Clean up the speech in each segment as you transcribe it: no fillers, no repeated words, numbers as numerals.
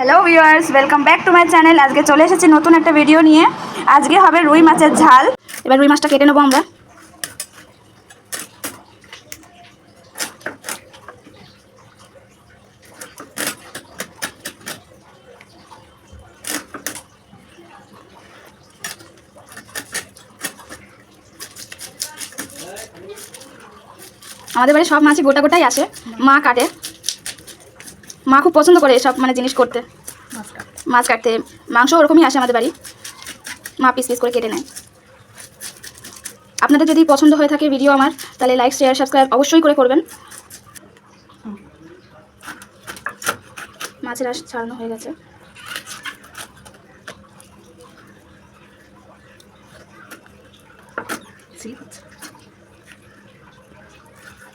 Hello viewers, welcome back to my channel. আজকে চলে এসেছি নতুন একটা ভিডিও নিয়ে। আজকে হবে রুই মাছের ঝাল। এবার রুই মাছটা কেটে নেবো আমরা। আমাদের বাড়ি সব মাছই গোটা গোটাই আসে, মা কাটে। মা খুব পছন্দ করে এসব জিনিস করতে, মাছ কাটতে। মাংস ওরকমই আসে আমাদের বাড়ি, মা পিস পিস করে কেটে নেয়। আপনাদের যদি পছন্দ হয়ে থাকে ভিডিও আমার, তাহলে লাইক শেয়ার সাবস্ক্রাইব অবশ্যই করে করবেন। মাছের আঁশ ছাড়ানো হয়ে গেছে।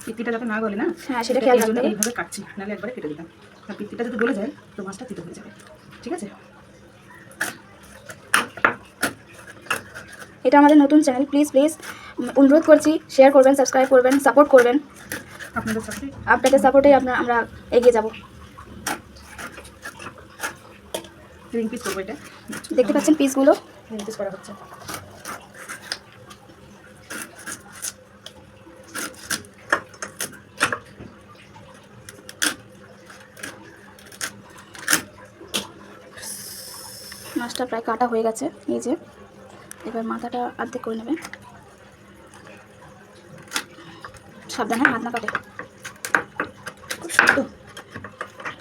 পিত্তিটা যাতে না গলে না, হ্যাঁ সেটা খেয়াল রাখতে হবে। এইভাবে কাটছি, নাহলে একবারে কেটে দিতাম। আর পিত্তিটা যদি গলে যায় তো মাছটা তিতো হয়ে যাবে। ঠিক আছে, এটা আমাদের নতুন চ্যানেল, প্লিজ প্লিজ অনুরোধ করছি, শেয়ার করবেন, সাবস্ক্রাইব করবেন, সাপোর্ট করবেন। আপনাদের সাপোর্টেই আমরা এগিয়ে যাব। রিং পিস করবো। এটা দেখতে পাচ্ছেন পিসগুলো রিং পিস করা হচ্ছে। মাছটা প্রায় কাটা হয়ে গেছে, এই যে। এবার মাথাটা অর্ধেক করে নেবে, সাবধানে হাত না কাটে।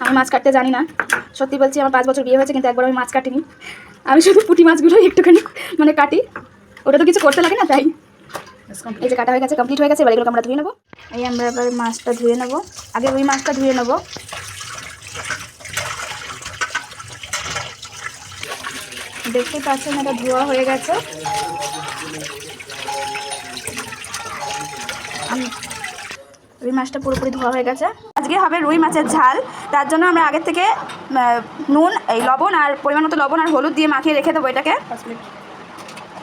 আমি মাছ কাটতে জানি না, সত্যি বলছি। আমার 5 বছর বিয়ে হয়েছে, কিন্তু একবার আমি মাছ কাটিনি। আমি শুধু পুঁটি মাছগুলো একটুখানি কাটি, ওটা তো কিছু করতে লাগে না, তাই। এই যে কাটা হয়ে গেছে, কমপ্লিট হয়ে গেছে। এবার এগুলোকে আমরা ধুয়ে নেবো। এই আমরা এবার মাছটা ধুয়ে নেবো। আগে ওই মাছটা ধুয়ে নেবো। দেখতে পাচ্ছেন এটা ধোয়া হয়ে গেছে। রুই মাছটা পুরোপুরি ধোয়া হয়ে গেছে। আজকে হবে রুই মাছের ঝাল। তার জন্য আমরা আগের থেকে নুন, লবণ আর পরিমাণ মতো লবণ আর হলুদ দিয়ে মাখিয়ে রেখে দেবো। এটাকে 5 মিনিট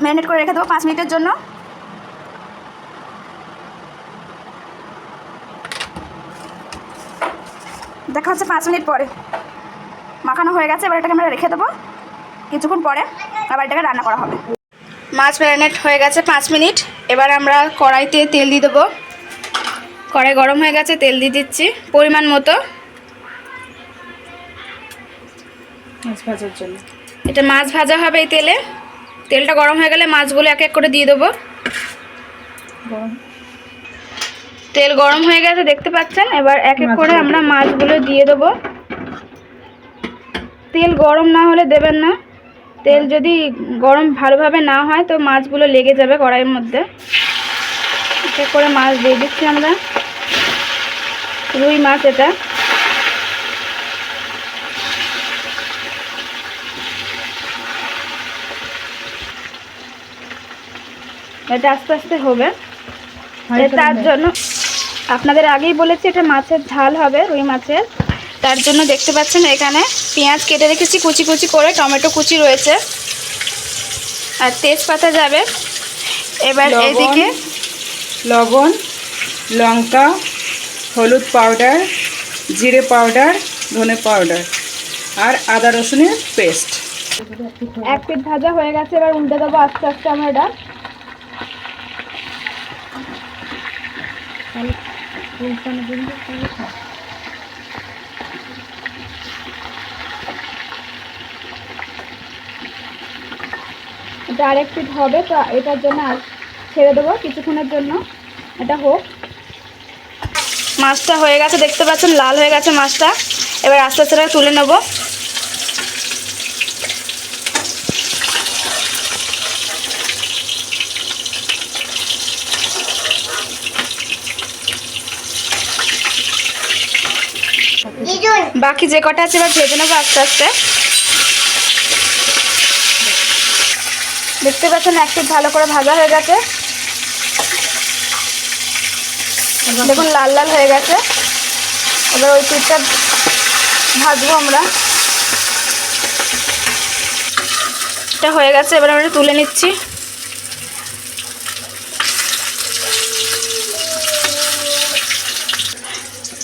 ম্যারিনেট করে রেখে দেবো 5 মিনিটের জন্য। দেখা হচ্ছে 5 মিনিট পরে। মাখানো হয়ে গেছে, এবার এটাকে আমরা রেখে দেবো। কিছুক্ষণ পরে আবার এটাকে রান্না করা হবে। মাছ ম্যারিনেট হয়ে গেছে 5 মিনিট। এবার আমরা কড়াইতে তেল দিয়ে দেবো। কড়াই গরম হয়ে গেছে, তেল দিয়ে দিচ্ছি পরিমাণ মতো। মাছ ভাজার জন্য এটা মাছ ভাজা হবে এই তেলে। তেলটা গরম হয়ে গেলে মাছগুলো এক এক করে দিয়ে দেবো। তেল গরম হয়ে গেছে, দেখতে পাচ্ছেন। এবার এক এক করে আমরা মাছগুলো দিয়ে দেবো। তেল গরম না হলে দেবেন না। তেল যদি গরম ভালোভাবে না হয় তো মাছগুলো লেগে যাবে কড়াইয়ের মধ্যে। এক এক করে মাছ দিয়ে দিচ্ছি আমরা। রুই মাছ এটা। এটা আস্তে আস্তে হবে। তার জন্য আপনাদের আগেই বলেছি এটা মাছের ঝাল হবে, রুই মাছের। তার জন্য দেখতে পাচ্ছেন এখানে পেঁয়াজ কেটে রেখেছি কুচি কুচি করে, টমেটো কুচি রয়েছে, আর তেজপাতা যাবে। এবার এদিকে লবণ, লঙ্কা, হলুদ পাউডার, জিরে পাউডার, ধনে পাউডার আর আদা রসুনের পেস্ট। এক পিঠ ভাজা হয়ে গেছে। এবার উল্টে দেবো আস্তে আস্তে আমরা এটা। এটা আরেক পিঠ হবে, তো এটার জন্য আর ছেড়ে দেবো কিছুক্ষণের জন্য, এটা হোক। মাছটা হয়ে গেছে, দেখতে পাচ্ছেন লাল হয়ে গেছে মাছটা। এবার আস্তে আস্তে তুলে নেব। বাকি যে কটা আছে এবার ভেজে নেবো আস্তে আস্তে। দেখতে পাচ্ছেন এক পিঠ ভালো করে ভাজা হয়ে গেছে, দেখুন লাল লাল হয়ে গেছে। এবার ওই পিঠটা ভাজবো আমরা। এটা হয়ে গেছে, এবার আমরা তুলে নিচ্ছি।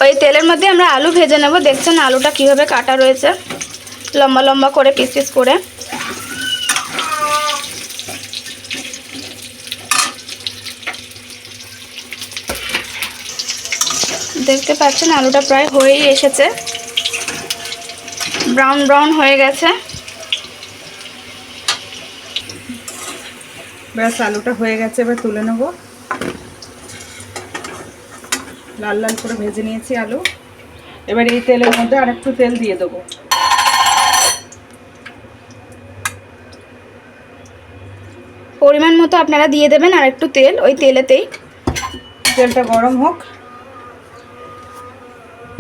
ওই তেলের মধ্যে আমরা আলু ভেজে নেব। দেখছেন আলুটা কিভাবে কাটা রয়েছে। লম্বা লম্বা করে পিস পিস করে। দেখতে পাচ্ছেন আলুটা প্রায় হয়েই এসেছে, ব্রাউন ব্রাউন হয়ে গেছে। ব্যাস আলুটা হয়ে গেছে, এবার তুলে নেব। লাল লাল করে ভেজে নিয়েছি আলু। এবার এই তেলের মধ্যে আর একটু তেল দিয়ে দেবো। পরিমাণ মতো আপনারা দিয়ে দেবেন আর একটু তেল, ওই তেলেতেই। তেলটা গরম হোক।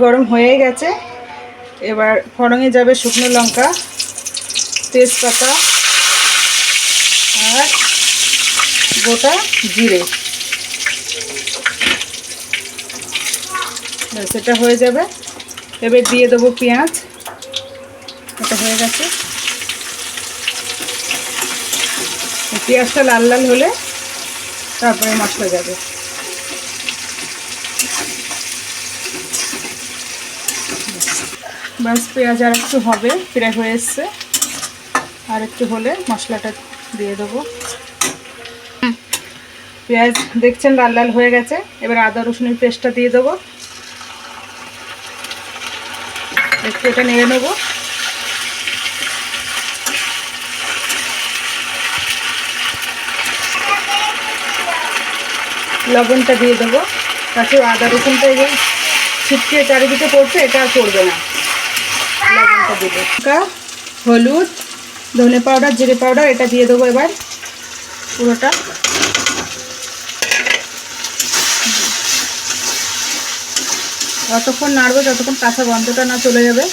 গরম হয়ে গেছে, এবার ফোড়নে যাবে শুকনো লঙ্কা, তেজপাতা আর গোটা জিরে। ব্যাস এটা হয়ে যাবে। এবার দিয়ে দেবো পেঁয়াজ। এটা হয়ে গেছে। পেঁয়াজটা লাল লাল হলে তারপরে মশলা যাবে। বাস পেঁয়াজ আর একটু হবে, প্রায় হয়ে এসছে। আর একটু হলে মশলাটা দিয়ে দেবো। পেঁয়াজ দেখছেন লাল লাল হয়ে গেছে। এবার আদা রসুনের পেস্টটা দিয়ে দেবো। একটু এটা নেড়ে নেবো। লবণটা দিয়ে দেবো, তাতে আদা রসুনটা এবার ছিটকে চারিদিকে পড়ছে, এটা আর পড়বে না। লবণটা দেবো, হলুদ, ধনে পাউডার, জিরে পাউডার এটা দিয়ে দেবো এবার পুরোটা। যতক্ষণ নাড়বো ততক্ষণ কাঁচা গন্ধটা না চলে যাবে।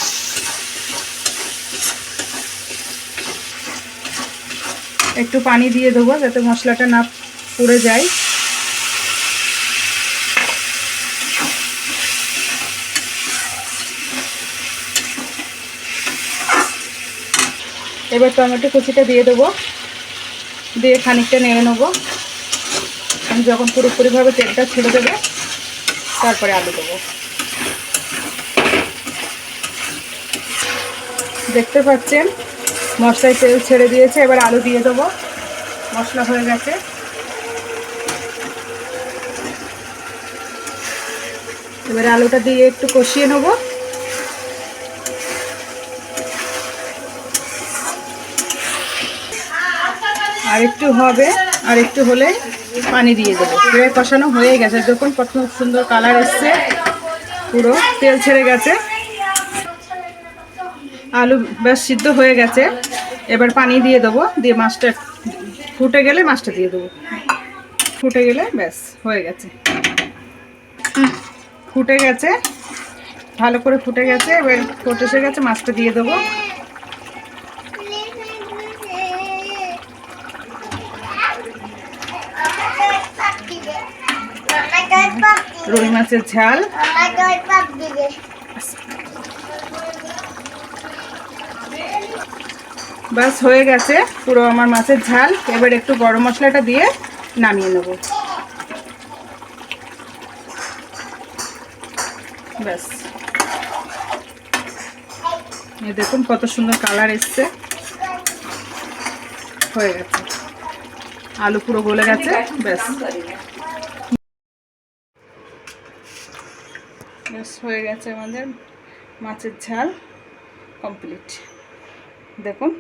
একটু পানি দিয়ে দেবো যাতে মশলাটা না পুড়ে যায়। এবার টমেটো কুচিটা দিয়ে দেবো, দিয়ে খানিকটা নেড়ে নেবো। যখন পুরোপুরিভাবে তেলটা ছেড়ে দেবে তারপরে আলু দেবো। দেখতে পাচ্ছেন মশলায় তেল ছেড়ে দিয়েছে, এবার আলু দিয়ে দেবো। মশলা হয়ে গেছে। এবার আলুটা দিয়ে একটু কষিয়ে নেবো। আর একটু হবে, আর একটু হলে পানি দিয়ে দেবো। প্রায় কষানো হয়ে গেছে, দেখুন কত সুন্দর কালার এসছে, পুরো তেল ছেড়ে গেছে। আলু বেশ সিদ্ধ হয়ে গেছে। এবার পানি দিয়ে দেবো, দিয়ে মাছটা ফুটে গেলে মাছটা দিয়ে দেবো। ফুটে গেলে ব্যাস হয়ে গেছে। ফুটে গেছে, ভালো করে ফুটে গেছে। এবার ফুটে এসে গেছে, মাছটা দিয়ে দেবো। রুই মাছের ঝাল বাস হয়ে গেছে পুরো আমার মাছের ঝাল। এবার একটু গরম মশলাটা দিয়ে নামিয়ে নেব। ব্যাস এই দেখুন কত সুন্দর কালার এসছে, হয়ে গেছে। আলু পুরো গলে গেছে। ব্যাস ব্যাস হয়ে গেছে আমাদের মাছের ঝাল কমপ্লিট। দেখুন।